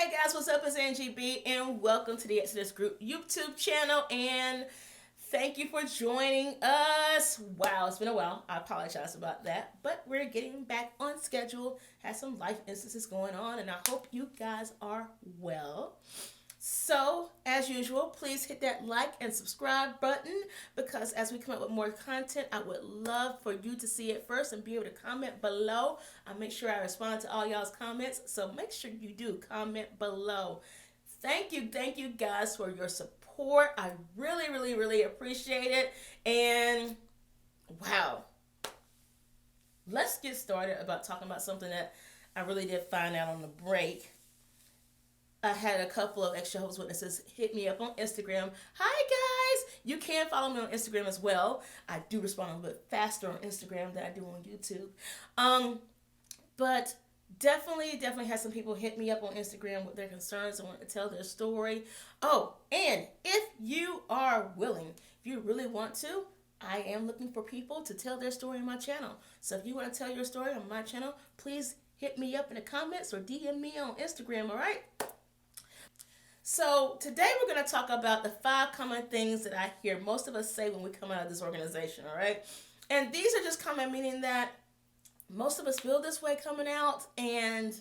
Hey guys, what's up? It's Angie B, and welcome to the Exodus Group YouTube channel. And thank you for joining us. Wow, it's been a while. I apologize about that, but we're getting back on schedule. Had some life instances going on, and I hope you guys are well. So, as usual, please hit that like and subscribe button because as we come up with more content, I would love for you to see it first and be able to comment below. I make sure I respond to all y'all's comments, so make sure you do comment below. Thank you guys for your support. I really appreciate it. And wow, let's get started about talking about something that I really did find out on the break. I had a couple of extra Jehovah's Witnesses hit me up on Instagram. Hi guys! You can follow me on Instagram as well. I do respond a little bit faster on Instagram than I do on YouTube. But definitely had some people hit me up on Instagram with their concerns and want to tell their story. Oh, and if you are willing, if you really want to, I am looking for people to tell their story on my channel. So if you want to tell your story on my channel, please hit me up in the comments or DM me on Instagram, all right? So today we're going to talk about the 5 common things that I hear most of us say when we come out of this organization, all right? And these are just common, meaning that most of us feel this way coming out. And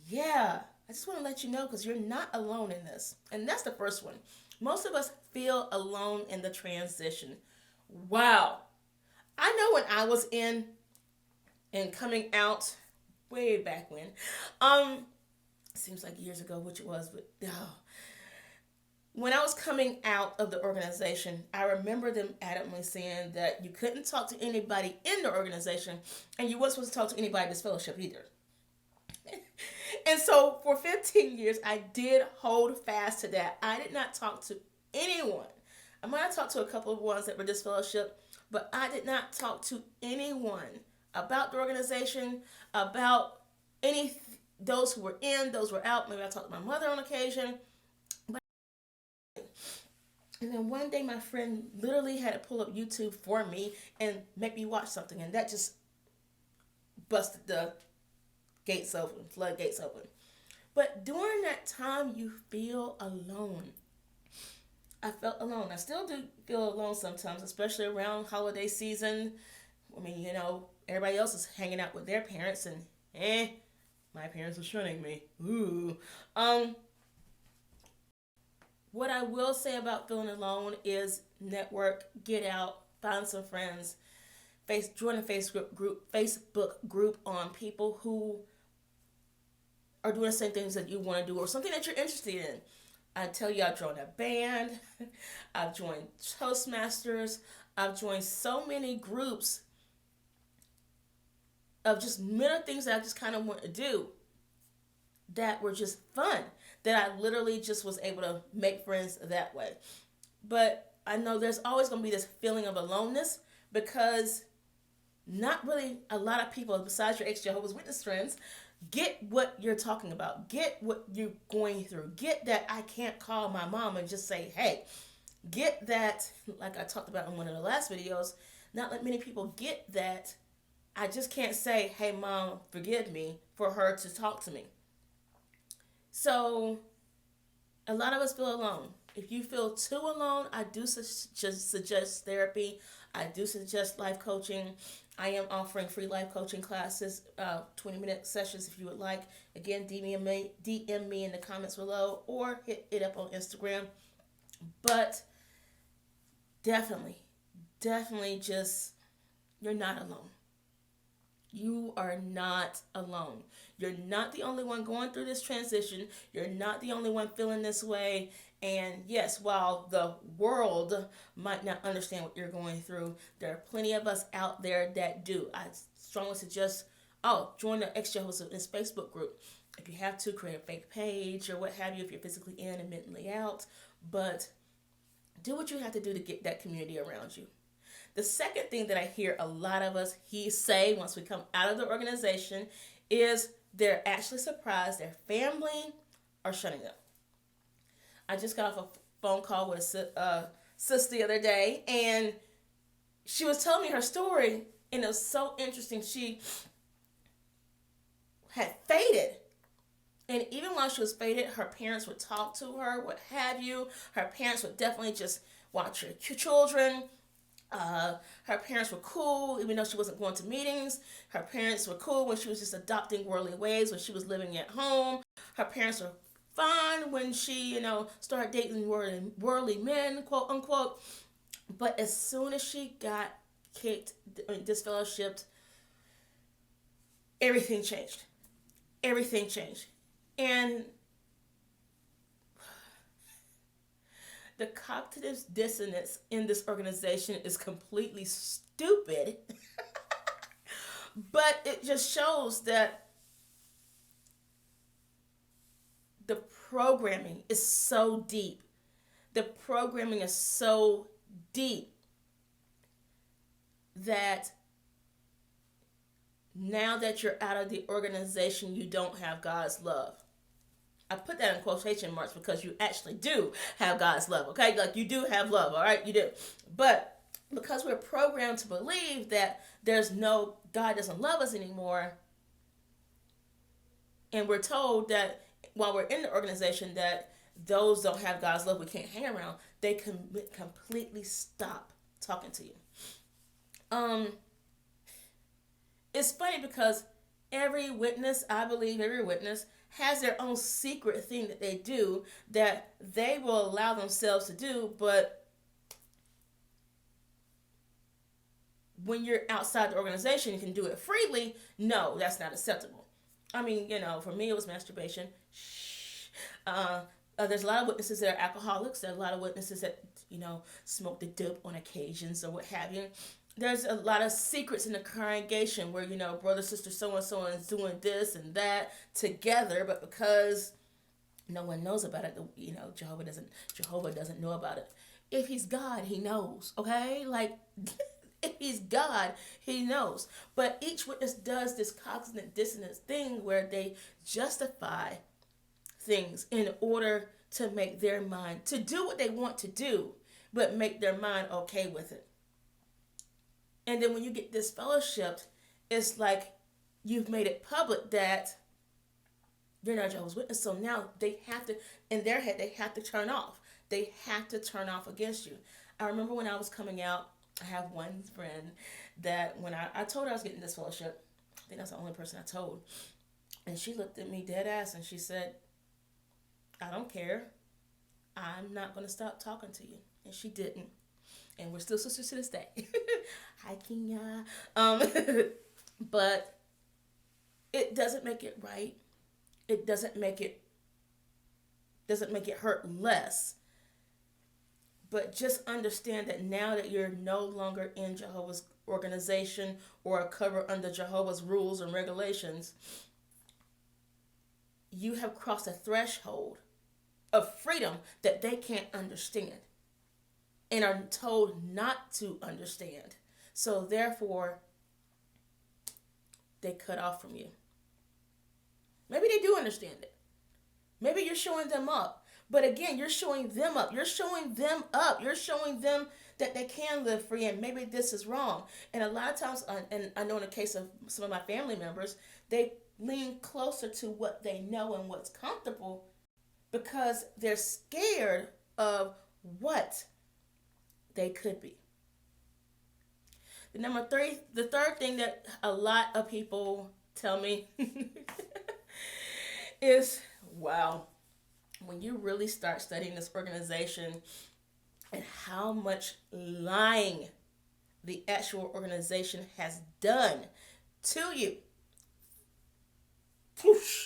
yeah, I just want to let you know because you're not alone in this. And that's the first one. Most of us feel alone in the transition. Wow. I know when I was in and coming out way back when, seems like years ago, which it was, but when I was coming out of the organization, I remember them adamantly saying that you couldn't talk to anybody in the organization and you weren't supposed to talk to anybody in this fellowship either. And so for 15 years, I did hold fast to that. I did not talk to anyone. I might have talked to a couple of ones that were disfellowship, but I did not talk to anyone about the organization, about any those who were in, those who were out. Maybe I talked to my mother on occasion. And then one day my friend literally had to pull up YouTube for me and make me watch something. And that just busted the gates open, floodgates open. But during that time, you feel alone. I felt alone. I still do feel alone sometimes, especially around holiday season. I mean, you know, everybody else is hanging out with their parents and my parents are shunning me. Ooh. What I will say about feeling alone is network, get out, find some friends, join a Facebook group on people who are doing the same things that you want to do or something that you're interested in. I tell you, I've joined a band, I've joined Toastmasters, I've joined so many groups of just many things that I just kind of want to do that were just fun, that I literally just was able to make friends that way. But I know there's always going to be this feeling of aloneness because not really a lot of people besides your ex-Jehovah's Witness friends get what you're talking about, get what you're going through, get that I can't call my mom and just say, hey, get that, like I talked about in one of the last videos, not that many people get that I just can't say, hey, mom, forgive me, for her to talk to me. So a lot of us feel alone. If you feel too alone, I do suggest therapy. I do suggest life coaching. I am offering free life coaching classes, 20-minute sessions if you would like. Again, DM me in the comments below or hit it up on Instagram. But definitely just, you're not alone. You are not alone. You're not the only one going through this transition. You're not the only one feeling this way. And yes, while the world might not understand what you're going through, there are plenty of us out there that do. I strongly suggest, join the ex-Jehovah's Witness Facebook group. If you have to, create a fake page or what have you, if you're physically in and mentally out. But do what you have to do to get that community around you. The second thing that I hear a lot of us say once we come out of the organization is they're actually surprised their family are shutting them. I just got off a phone call with a sister the other day, and she was telling me her story, and it was so interesting. She had faded And even while she was faded, her parents would talk to her, what have you. Her parents would definitely just watch her children. Her parents were cool, even though she wasn't going to meetings. Her parents were cool when she was just adopting worldly ways, when she was living at home. Her parents were fine when she, started dating worldly men, quote unquote. But as soon as she got kicked, disfellowshipped, everything changed. Everything changed. And the cognitive dissonance in this organization is completely stupid. But it just shows that the programming is so deep. The programming is so deep that now that you're out of the organization, you don't have God's love. I put that in quotation marks because you actually do have God's love, okay? Like, you do have love, all right? You do. But because we're programmed to believe that God doesn't love us anymore, and we're told that while we're in the organization that those don't have God's love, we can't hang around, they can completely stop talking to you. It's funny because every witness has their own secret thing that they do that they will allow themselves to do, but when you're outside the organization, you can do it freely. No, that's not acceptable. I mean, for me, it was masturbation. There's a lot of witnesses that are alcoholics. There are a lot of witnesses that, smoke the dope on occasions or what have you. There's a lot of secrets in the congregation where, brother, sister, so-and-so is doing this and that together, but because no one knows about it, Jehovah doesn't know about it. If he's God, he knows, okay? Like, if he's God, he knows. But each witness does this cognitive dissonance thing where they justify things in order to make their mind, to do what they want to do, but make their mind okay with it. And then when you get disfellowshipped, it's like you've made it public that you're not Jehovah's Witness. So now they have to, in their head, they have to turn off. They have to turn off against you. I remember when I was coming out, I have one friend that when I told her I was getting disfellowship, I think that's the only person I told. And she looked at me dead ass and she said, I don't care. I'm not going to stop talking to you. And she didn't. And we're still sisters to this day. Hi, Kenya. But it doesn't make it right. It doesn't make it hurt less. But just understand that now that you're no longer in Jehovah's organization or a cover under Jehovah's rules and regulations, you have crossed a threshold of freedom that they can't understand and are told not to understand. So therefore, they cut off from you. Maybe they do understand it. Maybe you're showing them up. But again, you're showing them up. You're showing them up. You're showing them that they can live free and maybe this is wrong. And a lot of times, and I know in the case of some of my family members, they lean closer to what they know and what's comfortable because they're scared of what they could be. The third thing that a lot of people tell me is, wow, when you really start studying this organization and how much lying the actual organization has done to you,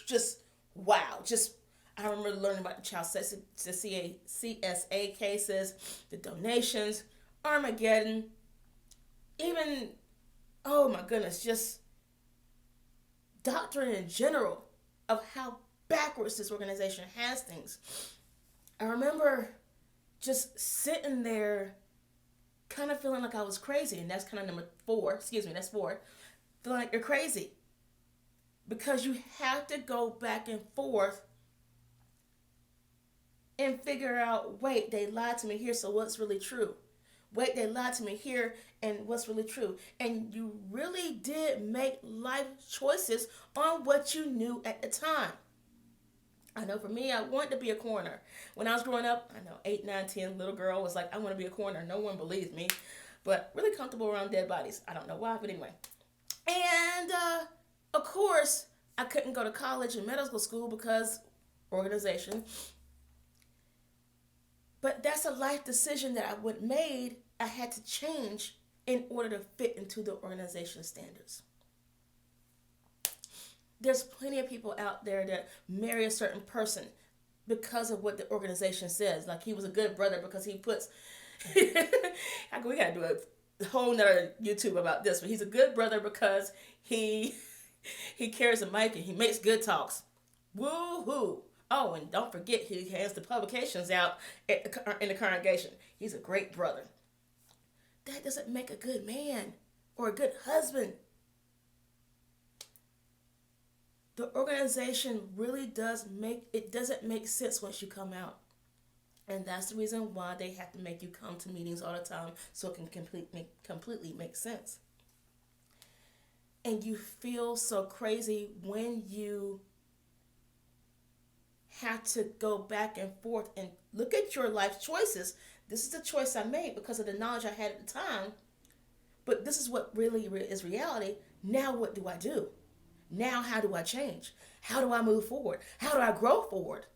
just wow, I remember learning about the child CSA cases, the donations, Armageddon, even, oh my goodness, just doctrine in general of how backwards this organization has things. I remember just sitting there kind of feeling like I was crazy, and that's kind of that's 4, feeling like you're crazy. Because you have to go back and forth and figure out, wait, they lied to me here, so what's really true? Wait, they lied to me here, and what's really true? And you really did make life choices on what you knew at the time. I know for me, I wanted to be a coroner. When I was growing up, I know 8, 9, 10, little girl was like, I want to be a coroner. No one believed me, but really comfortable around dead bodies. I don't know why, but anyway. And of course, I couldn't go to college and medical school because organization. But that's a life decision that I would made. I had to change in order to fit into the organization standards. There's plenty of people out there that marry a certain person because of what the organization says. Like he was a good brother because he puts. We gotta do a whole nother YouTube about this, but he's a good brother because he carries a mic and he makes good talks. Woo hoo! Oh, and don't forget he has the publications out in the congregation. He's a great brother. That doesn't make a good man or a good husband. The organization really doesn't make sense once you come out. And that's the reason why they have to make you come to meetings all the time so it can completely make sense. And you feel so crazy when you have to go back and forth and look at your life choices. This is the choice I made because of the knowledge I had at the time. But this is what really is reality. Now what do I do? Now how do I change? How do I move forward? How do I grow forward?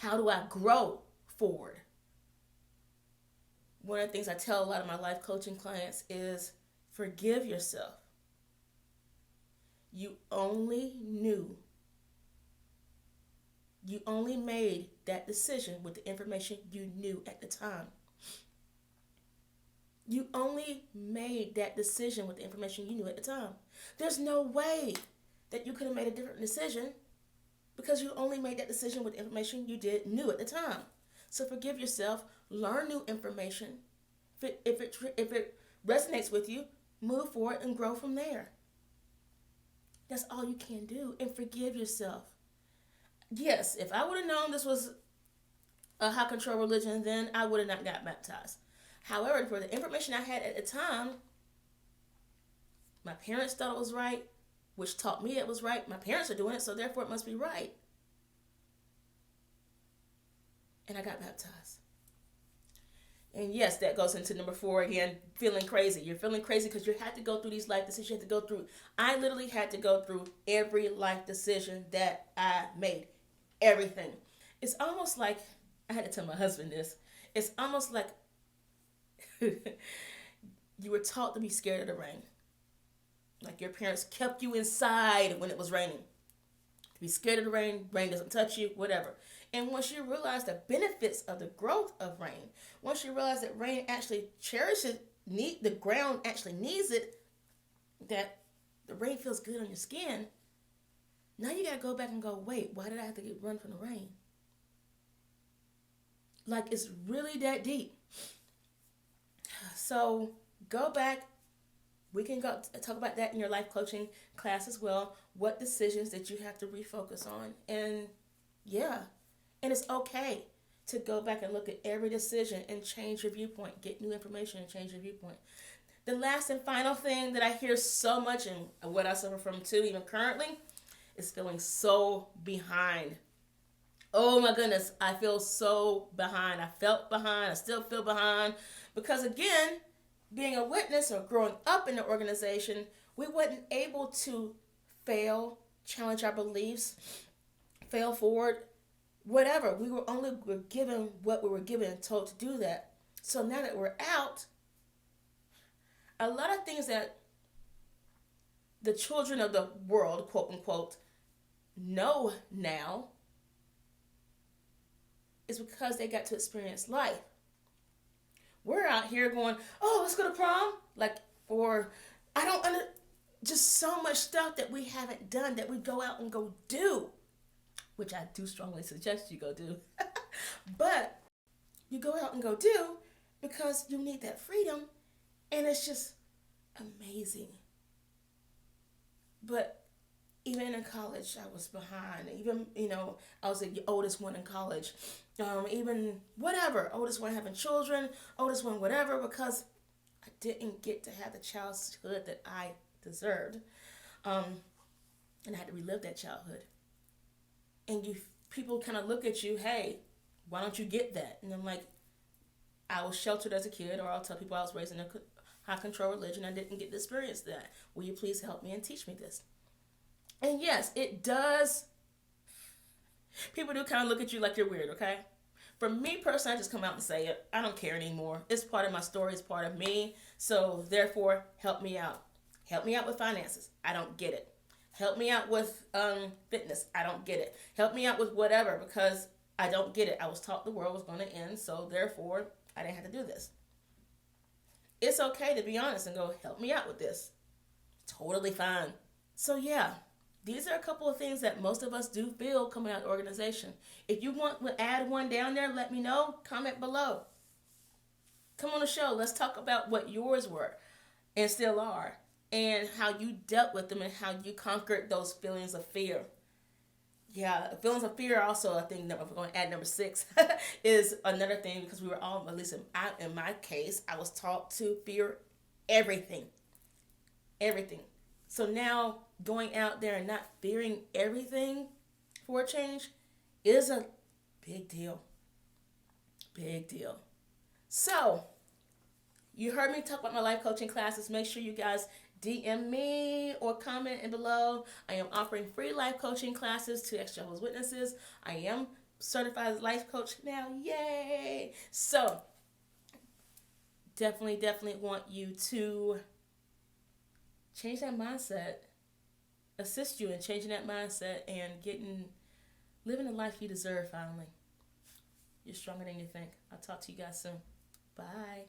How do I grow forward? One of the things I tell a lot of my life coaching clients is forgive yourself. You only made that decision with the information you knew at the time. You only made that decision with the information you knew at the time. There's no way that you could have made a different decision because you only made that decision with the information you knew at the time. So forgive yourself, learn new information. If it resonates with you, move forward and grow from there. That's all you can do, and forgive yourself. Yes, if I would have known this was a high control religion, then I would have not got baptized. However, for the information I had at the time, my parents thought it was right, which taught me it was right. My parents are doing it, so therefore it must be right. And I got baptized. And yes, that goes into number 4 again, feeling crazy. You're feeling crazy because you had to go through these life decisions. You had to go through. I literally had to go through every life decision that I made. Everything. It's almost like, I had to tell my husband this. It's almost like you were taught to be scared of the rain. Like your parents kept you inside when it was raining. To be scared of the rain, rain doesn't touch you, whatever. And once you realize the benefits of the growth of rain, once you realize that rain actually cherishes, the ground actually needs it, that the rain feels good on your skin, now you got to go back and go, wait, why did I have to run from the rain? Like it's really that deep. So go back. We can go talk about that in your life coaching class as well. What decisions that you have to refocus on. And yeah. And it's okay to go back and look at every decision and change your viewpoint. Get new information and change your viewpoint. The last and final thing that I hear so much and what I suffer from too, even currently, is feeling so behind. Oh my goodness, I feel so behind. I felt behind. I still feel behind. Because again, being a witness or growing up in the organization, we weren't able to fail, challenge our beliefs, fail forward, whatever. We were given what we were given and told to do that. So now that we're out, a lot of things that the children of the world, quote unquote, know now is because they got to experience life. We're out here going, oh, let's go to prom. Just so much stuff that we haven't done that we go out and go do, which I do strongly suggest you go do. But you go out and go do because you need that freedom, and it's just amazing. But even in college, I was behind. Even, I was the oldest one in college. Even whatever, oldest one having children, oldest one whatever, because I didn't get to have the childhood that I deserved. And I had to relive that childhood. And you people kind of look at you, hey, why don't you get that? And I'm like, I was sheltered as a kid, or I'll tell people I was raised in a high control religion. I didn't get to experience that. Will you please help me and teach me this? And yes, it does. People do kind of look at you like you're weird, okay? For me personally, I just come out and say it. I don't care anymore. It's part of my story. It's part of me. So therefore, help me out. Help me out with finances. I don't get it. Help me out with fitness. I don't get it. Help me out with whatever, because I don't get it. I was taught the world was going to end, so therefore, I didn't have to do this. It's okay to be honest and go, help me out with this. Totally fine. So yeah, these are a couple of things that most of us do feel coming out of the organization. If you want to add one down there, let me know. Comment below. Come on the show. Let's talk about what yours were and still are, and how you dealt with them and how you conquered those feelings of fear. Yeah, feelings of fear also, I think, if we're going to add number 6, is another thing, because we were all, at least in my case, I was taught to fear everything. Everything. So now, going out there and not fearing everything for a change is a big deal. Big deal. So, you heard me talk about my life coaching classes. Make sure you guys DM me or comment in below. I am offering free life coaching classes to ex-Jehovah's Witnesses. I am certified as a life coach now. Yay! So, definitely want you to change that mindset. Assist you in changing that mindset and living the life you deserve finally. You're stronger than you think. I'll talk to you guys soon. Bye.